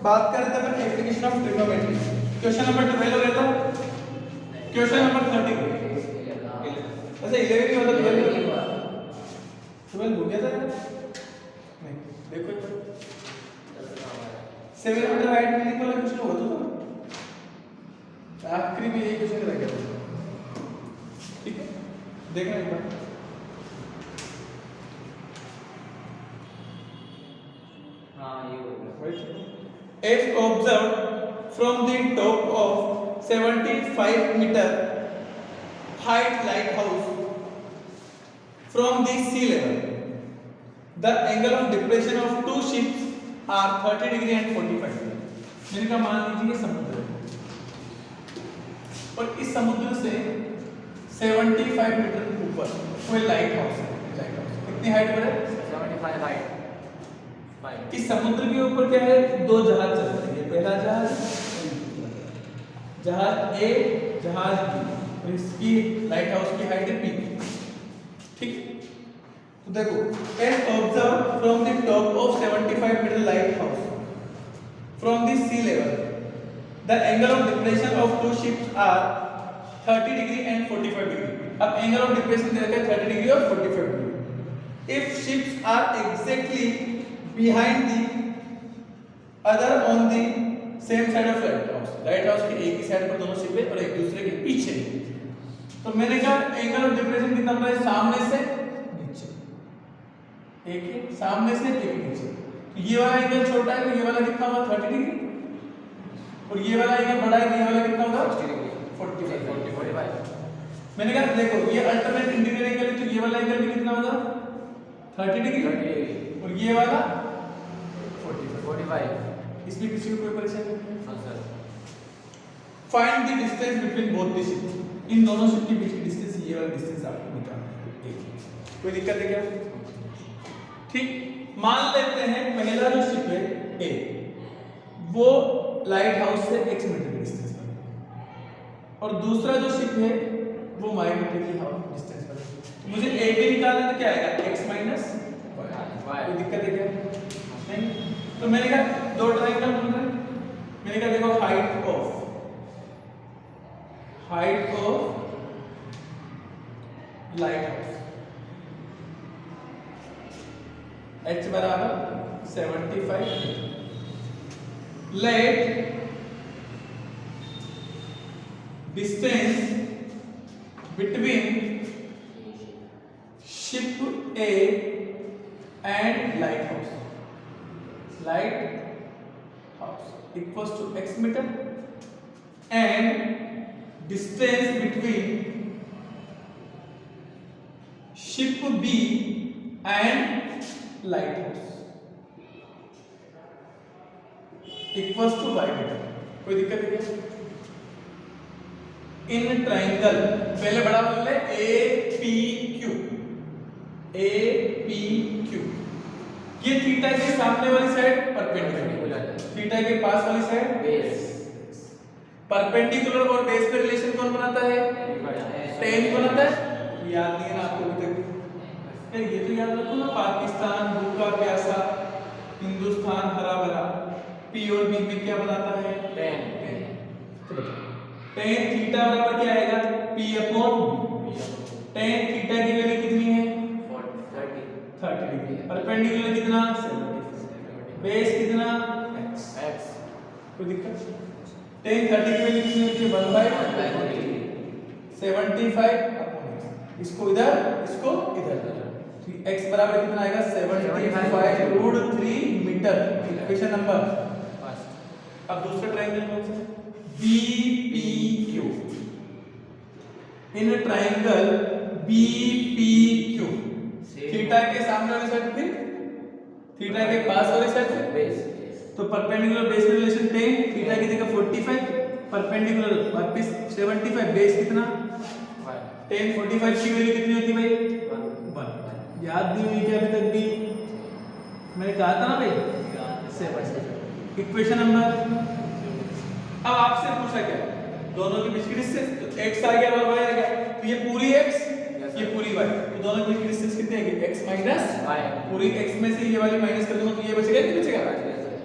बात कर रहे थे अपन application of trigonometry. Question number 12 रहता, क्वेश्चन नंबर 13 अच्छा 11 ही होता, 12 हो गया था नहीं, देखो एक बार 7 मीटर हाइट में वाला क्वेश्चन हुआ था आखिरी में यही क्वेश्चन रह गया था, ठीक है देखना एक बार। As observed from the top of 75 meter height lighthouse from the sea level, the angle of depression of two ships are 30 degree and 45 degree। मैंने कहा मान लीजिए समुद्र और इस समुद्र से 75 मीटर ऊपर कोई लाइट हाउस है। लाइट हाउस कितनी हाइट पर है? 75 हाइट। इस समुद्र के ऊपर क्या है? दो जहाज चल रहे हैं, पहला जहाज जहाज ए जहाज बी, और इसकी लाइट हाउस की हाइट है पी, ठीक। तो देखो and observe from the top of 75 metre lighthouse from the sea level the angle of depression of two ships are 30 degree and 45 degree. अब एंगल ऑफ डिप्रेशन दे रखा है 30 degree और 45 degree. If ships are exactly behind the other on the same side of lighthouse के एक ही side पर दोनों ship है और एक दूसरे के पीछे। तो मैंने कहा एंगल ऑफ डिप्रेशन कितना बना है? सामने से नीचे, एक सामने से एक नीचे। तो ये वाला एंगल छोटा है तो ये वाला कितना होगा? 30 डिग्री, और ये वाला एंगल बड़ा है तो ये वाला कितना होगा? 45। मैंने कहा देखो ये अल्टरनेट इंटीरियर एंगल है तो ये वाला एंगल भी कितना होगा? 30 डिग्री, और ये वाला 45। इसमें किसी को कोई परेशानी नहीं? हां sir. Find the distance between both the ship. इन दोनों शिप के बीच की डिस्टेंस, ये वाला डिस्टेंस आपको निकालना है। कोई दिक्कत है क्या? ठीक, मान लेते हैं पहला जो शिप है ए, वो लाइट हाउस से x मीटर की डिस्टेंस पर है, और दूसरा जो शिप है वो y मीटर की डिस्टेंस पर है। मुझे a भी निकालना है तो क्या आएगा? x minus y। कोई दिक्कत है क्या? नहीं। तो मैंने कहा दो ट्रायंगल बन रहे हैं, मैंने कहा देखो height of lighthouse h बराबर 75। Let distance between ship A and lighthouse equals to x meter, and distance between ship B and lighthouse equals to y meter। कोई दिक्कत है क्या? इन ट्राइंगल पहले बड़ा बोल ले APQ, ये थीटा के सामने वाली साइड परपेंडिकुलर, थीटा के पास वाली साइड बेस। परपेंडिकुलर और बेस का रिलेशन कौन बनाता है? टेन बनाता है। याद नहीं है ना आपको अभी तक? ये तो याद रखो ना, पाकिस्तान भूखा प्यासा, हिंदुस्तान हरा भरा, P और B में क्या बनाता है? टेन। टेन थीटा बराबर क्या आएगा? P upon B। Tan theta की वैल्यू कितनी है? 30 डिग्री। परपेंडिकुलर कितना? 75। बेस कितना? x। कोई दिक्कत? टेन 30 की वैल्यू कितनी होती है? 1/75 अपॉन x। इसको इधर, इसको इधर, तो x बराबर कितना आएगा? 75√3 मीटर। Equation number first. अब दूसरा ट्रायंगल कौन सा है? BPQ। In triangle BPQ theta के सामने वाली साइड फिर थीटा के पास वाली साइड फिर बेस। तो परपेंडिकुलर बेस रिलेशन 10, थीटा की जगह 45, परपेंडिकुलर वापस 75, बेस कितना? 10 45 की वैल्यू कितनी होती है भाई? 1। याद नहीं हुई क्या अभी तक भी? मैंने कहा था ना भाई 7। इक्वेशन नंबर, अब आपसे पूछा क्या? दोनों के बीच की डिस्टेंस, तो x आ गया और y आ गया, तो ये पूरी x ये पूरी y, तो दोनों के बीच की डिस्टेंस कितनी आएगी? x minus y। पूरी x में से ये वाली माइनस कर दूंगा तो ये बचेगा नहीं बचेगा?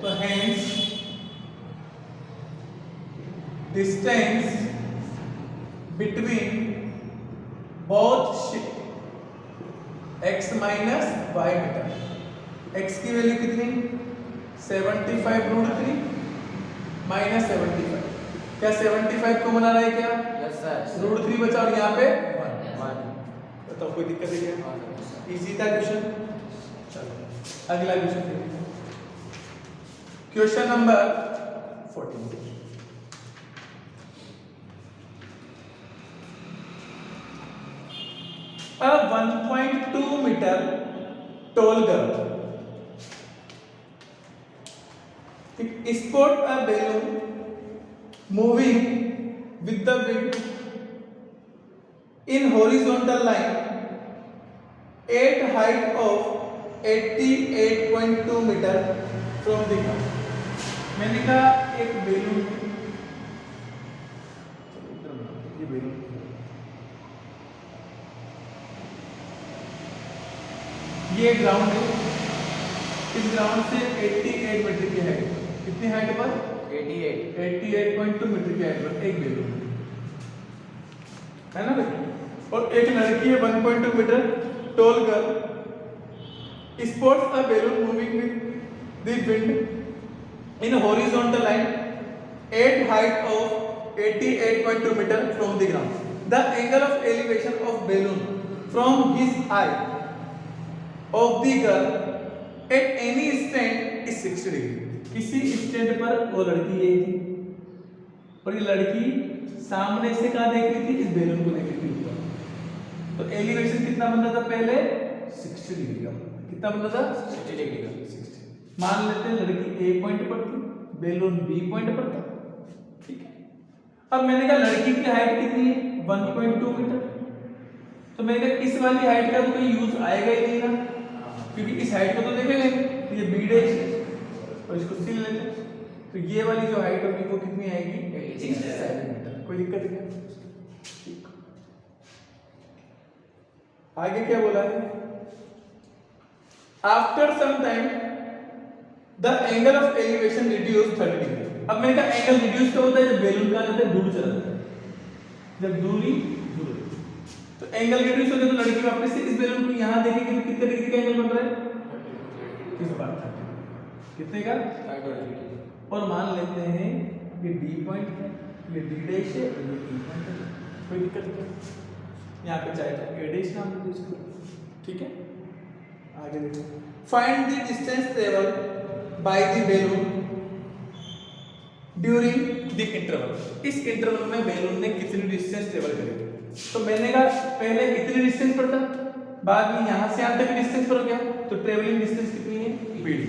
तो hence distance between both x minus Y metre. x की वैल्यू कितनी 75√3 माइनस 75। क्या 75 को बना रहा है क्या? Yes sir. √3 बचा और यहाँ पे 1 बताओ कोई दिक्कत है क्या? इजी था क्वेश्चन। चलो अगला क्वेश्चन देखिए। Question number 14। A 1.2 meter tall girl spot a balloon moving with the wind in horizontal line at height of 88.2 meter from the ground। मैंने कहा एक बैलून, ये बैलून ये ग्राउंड है, इस ग्राउंड से 88 मीटर की हाइट, कितनी हाइट पर 88.2 मीटर की हाइट पर एक बैलून है ना भाई। और एक लड़की है 1.2 metre tall girl spots a balloon moving with the wind in horizontal line at height of 88.2 metre from the ground. The angle of elevation of balloon from his eye of the girl at any instant is 60 degree। किसी instant पर वो लड़की यही थी और ये लड़की सामने से कहाँ देख रही थी? इस बैलून को देख रही थी ऊपर। तो एलिवेशन कितना बन रहा था पहले 60 डिग्री का। कितना बन रहा था 60 डिग्री का। 60। मान लेते हैं लड़की ए पॉइंट पर थी, बैलून बी पॉइंट पर था, ठीक है। अब मैंने कहा लड़की की हाइट कितनी है 1.2 मीटर, तो मैंने कहा इस वाली हाइट का तो कोई यूज आएगा ही नहीं ना, क्योंकि इस हाइट को तो देखेंगे। तो ये बी डैश और इसको सी लेते हैं, तो ये वाली जो हाइट होगी वो कितनी आएगी 87 मीटर। कोई दिक्कत नहीं है। आगे क्या बोला है? After some time the angle of elevation reduce 30 degree. अब मैंने कहा एंगल रिड्यूस कब होता है? जब बैलून का जाता है दूर चला जाता है, जब दूरी दूर। तो एंगल रिड्यूस हो गया तो लड़की वापस से इस बैलून को यहां देखेंगे तो कितने डिग्री का एंगल बन रहा है? किस बात था कितने का? और मान लेते हैं ये डी पॉइंट है, ये डी डैश है और ये ई पॉइंट है। कोई दिक्कत नहीं। यहाँ पे चाहे तो ए डैश नाम दे दो इसको, ठीक है। आगे देखो। Find the distance travel by the balloon during the interval. इस इंटरवल में बैलून ने कितनी डिस्टेंस ट्रेवल करी? तो मैंने कहा पहले इतनी डिस्टेंस पर था, बाद में यहां से यहां तक डिस्टेंस पर हो गया, तो ट्रेवलिंग डिस्टेंस कितनी है बीडी।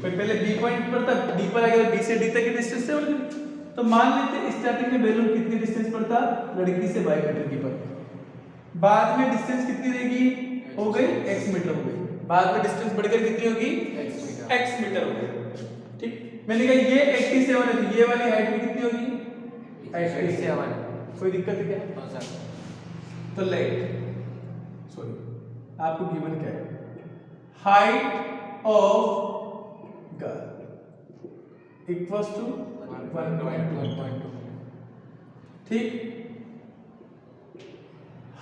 पहले बी पॉइंट पर था, डी पर आ गया, बी से डी तक की डिस्टेंस ट्रेवल करी। तो मान लेते हैं स्टार्टिंग में बैलून कितनी डिस्टेंस पर था लड़की से y मीटर की पर, बाद में डिस्टेंस कितनी रहेगी? हो गई x मीटर हो गई, बाद में डिस्टेंस बढ़कर कितनी होगी? x मीटर हो गई, ठीक। मैंने कहा ये 87 है तो ये वाली हाइट भी कितनी होगी? 87। कोई दिक्कत है क्या? तो लेट सॉरी आपको गिवन क्या है? Height of girl equals to 1.2, ठीक।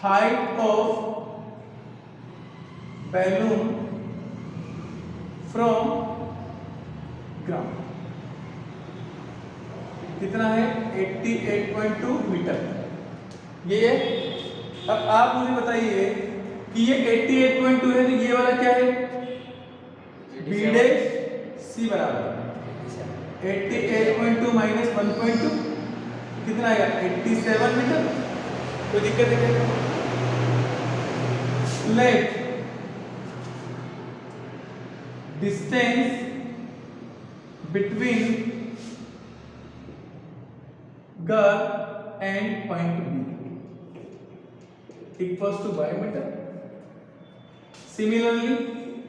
Height of balloon from ground कितना है? 88.2 मीटर। ये है। अब आप मुझे बताइए कि ये 88.2 है तो ये वाला क्या है? बी डैश सी बराबर 88.2 माइनस 1.2 कितना आएगा? 87 मीटर। कोई दिक्कत है क्या? Let distance between girl and point B equals to y metre. Similarly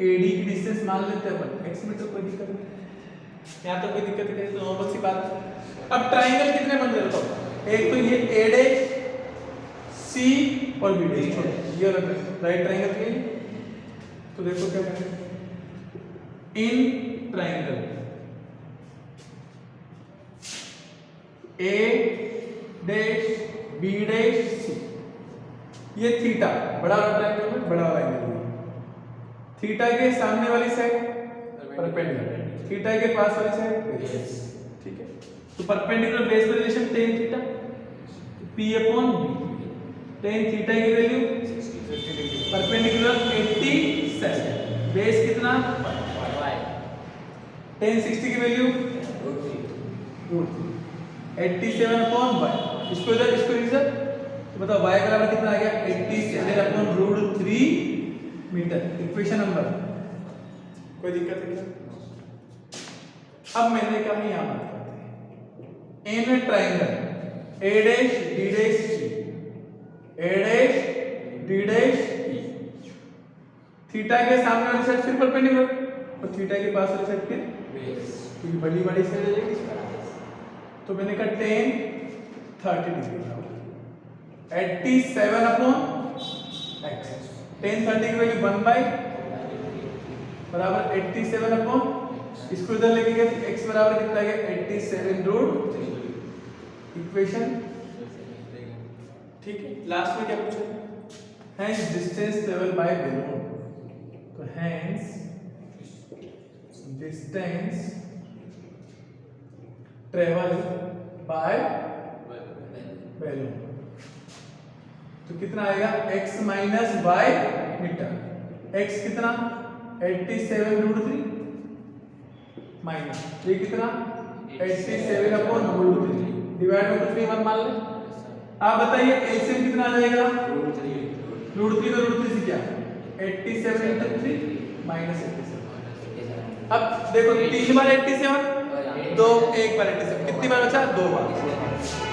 AD की डिस्टेंस मान लेते हैं अपन x मीटर। कोई दिक्कत नहीं, यहाँ तो कोई दिक्कत नहीं, तो नॉर्मल सी बात। अब ट्राइंगल कितने बन रहे हो? एक तो ये A डैश C और B डैश, ये राइट ट्राइंगल के। तो देखो क्या कहते हैं, in triangle A dash B dash C, ये थीटा बड़ा वाला ट्रायंगल में बड़ा वाला एंगल है। थीटा के सामने वाली साइड परपेंडिकुलर, थीटा के पास वाली साइड बेस, ठीक है। तो परपेंडिकुलर बेस पे relation tan theta p upon b, tan theta की वैल्यू 50 डिग्री परपेंडिकुलर 87, बेस कितना y tan 60 की वैल्यू रूट 87 अपॉन y, इसको इधर इसको इधर, तो बताओ y का बराबर कितना आ गया 87 upon root 3 metre. Equation number, कोई दिक्कत है क्या? अब मैंने कहा यहां बात करते हैं in triangle A dash D dash C, A dash D dash E, theta के सामने वाली साइड फिर परपेंडिकुलर और थीटा के पास वाली साइड फिर बेस क्योंकि बड़ी बड़ी साइड है तो मैंने कहा tan 30 degree 87 upon x, tan 30 की वैल्यू 1 बाय बराबर 87 अपॉन, इसको इधर लेके गए x बराबर कितना आ गया 87 रूट 3, इक्वेशन ठीक है। लास्ट में क्या पूछा, hence distance travel by balloon, तो hence distance travel by balloon, तो कितना आएगा x minus y metre, x कितना 87 रूट 3 माइनस ये कितना 87 अपॉन रूट 3 डिवाइड बाय 1 मान ले। आप बताइए एलसीएम कितना आ जाएगा रूट 3 रूट 3 का रूट 3 से क्या 87 into 3 माइनस 87। अब देखो 3 बार 87, दो एक बार 87, कितनी बार बचा 2 बार,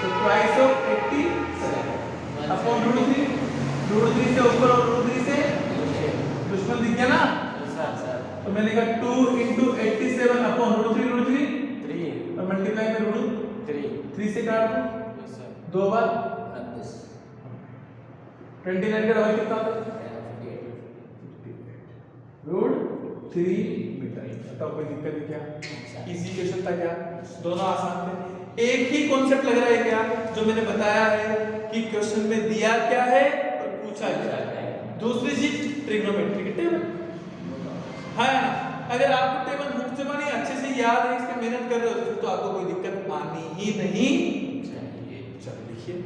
तो ट्वाइस ऑफ 87 अपॉन रूट 3 से ऊपर और रूट 3 से दुश्मन दिख गया ना, तो मैंने कहा 2 into 87 अपॉन रूट 3 और मल्टीप्लाई में रूट 3 से काट दो, 2 बार 29 का डबल कितना होता है रूट 3 मीटर। बताओ कोई दिक्कत है क्या? इजी क्वेश्चन था क्या? दोनों आसान थे। एक ही कॉन्सेप्ट लग रहा है क्या जो मैंने बताया है कि क्वेश्चन में दिया क्या है और पूछा क्या है। दूसरी चीज ट्रिग्नोमेट्री के टेबल, हाँ अगर आपको टेबल मुख जबानी अच्छे से याद है, इस पे मेहनत कर रहे हो तो आपको कोई दिक्कत आनी ही नहीं चाहिए। चलो लिखिए